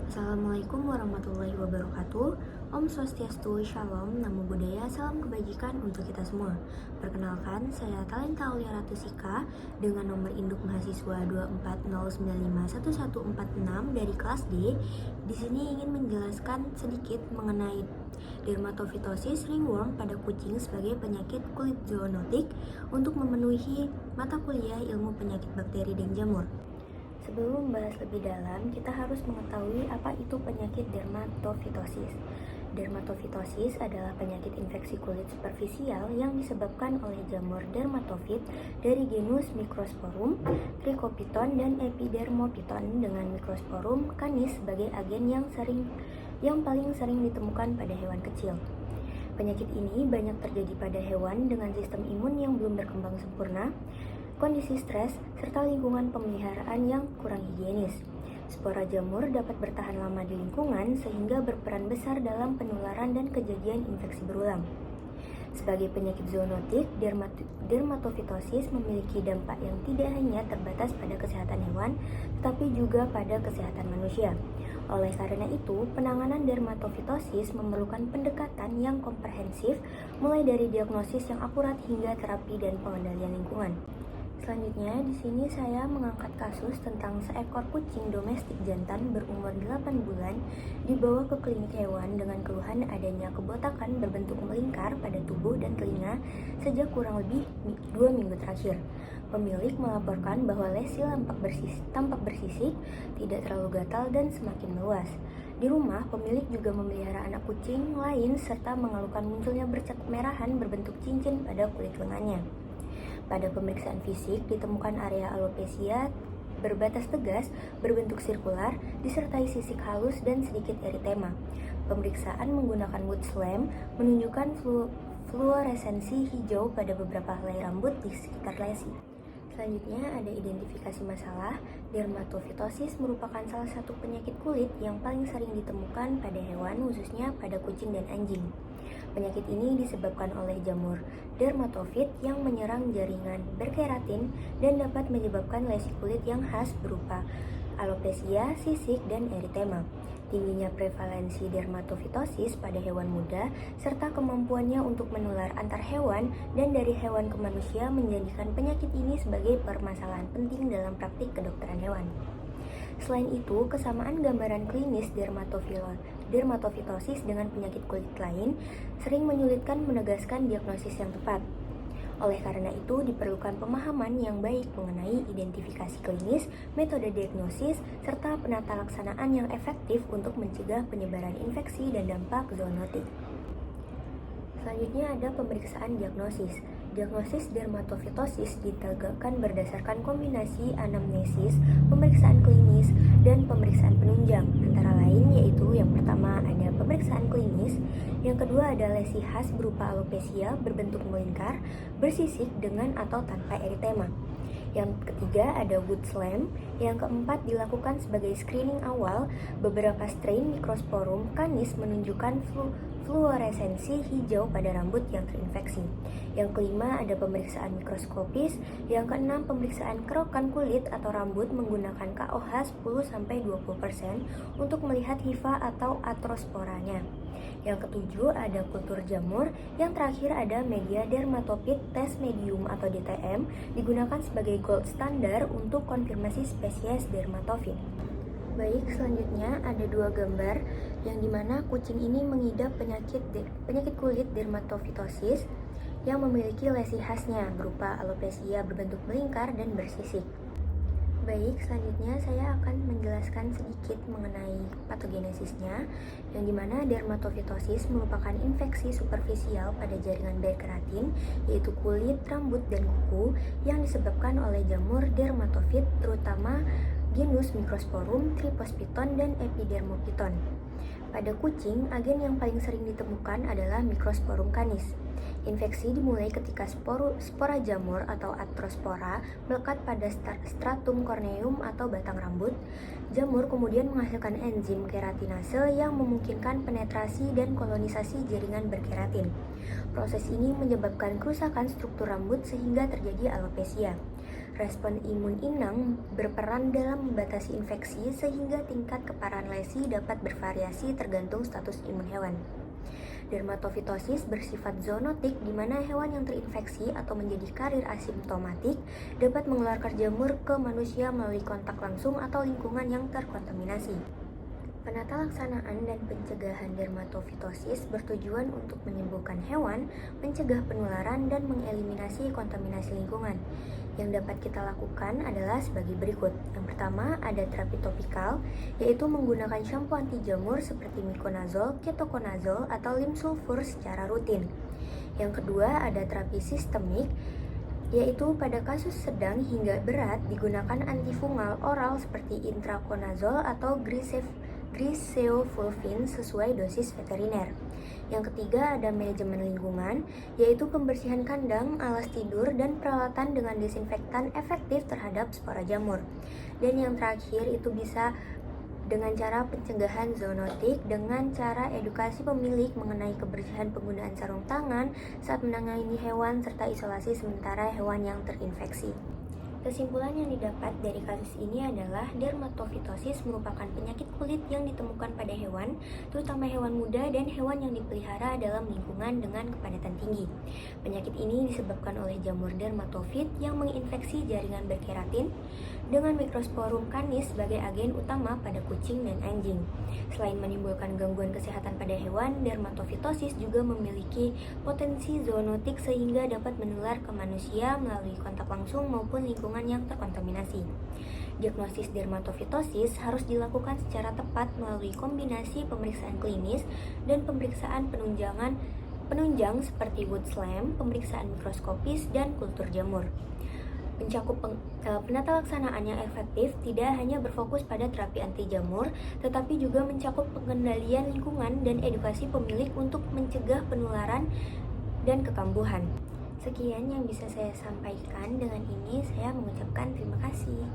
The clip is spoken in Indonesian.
Assalamualaikum warahmatullahi wabarakatuh. Om Swastiastu, Shalom, Namo Buddhaya, salam kebajikan untuk kita semua. Perkenalkan, saya Talenta Aulia Ratusika dengan nomor induk mahasiswa 240951146 dari kelas D. Di sini ingin menjelaskan sedikit mengenai dermatofitosis ringworm pada kucing sebagai penyakit kulit zoonotik untuk memenuhi mata kuliah ilmu penyakit bakteri dan jamur. Sebelum membahas lebih dalam, kita harus mengetahui apa itu penyakit dermatofitosis. Dermatofitosis adalah penyakit infeksi kulit superficial yang disebabkan oleh jamur dermatofit dari genus Microsporum, Trichopiton, dan Epidermophyton dengan Microsporum canis sebagai agen yang paling sering ditemukan pada hewan kecil. Penyakit ini banyak terjadi pada hewan dengan sistem imun yang belum berkembang sempurna, kondisi stres, serta lingkungan pemeliharaan yang kurang higienis. Spora jamur dapat bertahan lama di lingkungan sehingga berperan besar dalam penularan dan kejadian infeksi berulang. Sebagai penyakit zoonotik, dermatofitosis memiliki dampak yang tidak hanya terbatas pada kesehatan hewan, tetapi juga pada kesehatan manusia. Oleh karena itu, penanganan dermatofitosis memerlukan pendekatan yang komprehensif, mulai dari diagnosis yang akurat hingga terapi dan pengendalian lingkungan. Selanjutnya, di sini saya mengangkat kasus tentang seekor kucing domestik jantan berumur 8 bulan dibawa ke klinik hewan dengan keluhan adanya kebotakan berbentuk melingkar pada tubuh dan telinga sejak kurang lebih 2 minggu terakhir. Pemilik melaporkan bahwa lesi tampak bersisik, tidak terlalu gatal, dan semakin meluas. Di rumah, pemilik juga memelihara anak kucing lain serta mengeluhkan munculnya bercak kemerahan berbentuk cincin pada kulit lengannya. Pada pemeriksaan fisik, ditemukan area alopecia berbatas tegas, berbentuk sirkular, disertai sisik halus dan sedikit eritema. Pemeriksaan menggunakan wood slam menunjukkan fluoresensi hijau pada beberapa helai rambut di sekitar lesi. Selanjutnya ada identifikasi masalah. Dermatofitosis merupakan salah satu penyakit kulit yang paling sering ditemukan pada hewan, khususnya pada kucing dan anjing. Penyakit ini disebabkan oleh jamur dermatofit yang menyerang jaringan berkeratin dan dapat menyebabkan lesi kulit yang khas berupa alopecia, sisik, dan eritema. Tingginya prevalensi dermatofitosis pada hewan muda serta kemampuannya untuk menular antar hewan dan dari hewan ke manusia menjadikan penyakit ini sebagai permasalahan penting dalam praktik kedokteran hewan. Selain itu, kesamaan gambaran klinis dermatofitosis dengan penyakit kulit lain sering menyulitkan menegaskan diagnosis yang tepat. Oleh karena itu, diperlukan pemahaman yang baik mengenai identifikasi klinis, metode diagnosis, serta penata laksanaan yang efektif untuk mencegah penyebaran infeksi dan dampak zoonotik. Selanjutnya ada pemeriksaan diagnosis. Diagnosis dermatofitosis ditegakkan berdasarkan kombinasi anamnesis, pemeriksaan klinis, dan pemeriksaan penunjang. Antara lain yaitu yang pertama ada pemeriksaan klinis, yang kedua ada lesi khas berupa alopecia berbentuk melingkar, bersisik dengan atau tanpa eritema. Yang ketiga ada wood slam, yang keempat dilakukan sebagai screening awal. Beberapa strain Microsporum canis menunjukkan fluoresensi hijau pada rambut yang terinfeksi. Yang kelima ada pemeriksaan mikroskopis. Yang keenam pemeriksaan kerokan kulit atau rambut menggunakan KOH 10-20% untuk melihat hifa atau atrosporanya. Yang ketujuh ada kultur jamur. Yang terakhir ada media dermatopit test medium atau DTM, digunakan sebagai gold standar untuk konfirmasi spesies dermatofit. Baik, selanjutnya ada dua gambar yang dimana kucing ini mengidap penyakit kulit dermatofitosis yang memiliki lesi khasnya berupa alopecia berbentuk melingkar dan bersisik. Baik, selanjutnya saya akan menjelaskan sedikit mengenai patogenesisnya, yang dimana dermatofitosis merupakan infeksi superficial pada jaringan berkeratin, yaitu kulit, rambut, dan kuku yang disebabkan oleh jamur dermatofit, terutama genus Microsporum, Trichopiton, dan Epidermophyton. Pada kucing, agen yang paling sering ditemukan adalah Microsporum canis. Infeksi dimulai ketika spora jamur atau atrospora melekat pada stratum corneum atau batang rambut. Jamur kemudian menghasilkan enzim keratinase yang memungkinkan penetrasi dan kolonisasi jaringan berkeratin. Proses ini menyebabkan kerusakan struktur rambut sehingga terjadi alopecia. Respon imun inang berperan dalam membatasi infeksi sehingga tingkat keparahan lesi dapat bervariasi tergantung status imun hewan. Dermatofitosis bersifat zoonotik di mana hewan yang terinfeksi atau menjadi karir asimptomatik dapat mengeluarkan jamur ke manusia melalui kontak langsung atau lingkungan yang terkontaminasi. Penata laksanaan dan pencegahan dermatofitosis bertujuan untuk menyembuhkan hewan, mencegah penularan, dan mengeliminasi kontaminasi lingkungan. Yang dapat kita lakukan adalah sebagai berikut. Yang pertama, ada terapi topikal, yaitu menggunakan shampoo anti jamur seperti miconazole, ketoconazole, atau limsulfur secara rutin. Yang kedua, ada terapi sistemik, yaitu pada kasus sedang hingga berat digunakan antifungal oral seperti intraconazole atau griseofulvin sesuai dosis veteriner. Yang ketiga ada manajemen lingkungan, yaitu pembersihan kandang, alas tidur, dan peralatan dengan desinfektan efektif terhadap spora jamur. Dan yang terakhir itu bisa dengan cara pencegahan zoonotik dengan cara edukasi pemilik mengenai kebersihan penggunaan sarung tangan saat menangani hewan serta isolasi sementara hewan yang terinfeksi. Kesimpulan yang didapat dari kasus ini adalah dermatofitosis merupakan penyakit kulit yang ditemukan pada hewan, terutama hewan muda dan hewan yang dipelihara dalam lingkungan dengan kepadatan tinggi. Penyakit ini disebabkan oleh jamur dermatofit yang menginfeksi jaringan berkeratin dengan Microsporum canis sebagai agen utama pada kucing dan anjing. Selain menimbulkan gangguan kesehatan pada hewan, dermatofitosis juga memiliki potensi zoonotik sehingga dapat menular ke manusia melalui kontak langsung maupun lingkungan yang terkontaminasi. Diagnosis dermatofitosis harus dilakukan secara tepat melalui kombinasi pemeriksaan klinis dan pemeriksaan penunjang seperti Woods Lamp, pemeriksaan mikroskopis, dan kultur jamur. Penata laksanaan yang efektif tidak hanya berfokus pada terapi anti jamur, tetapi juga mencakup pengendalian lingkungan dan edukasi pemilik untuk mencegah penularan dan kekambuhan. Sekian yang bisa saya sampaikan. Dengan ini saya mengucapkan terima kasih.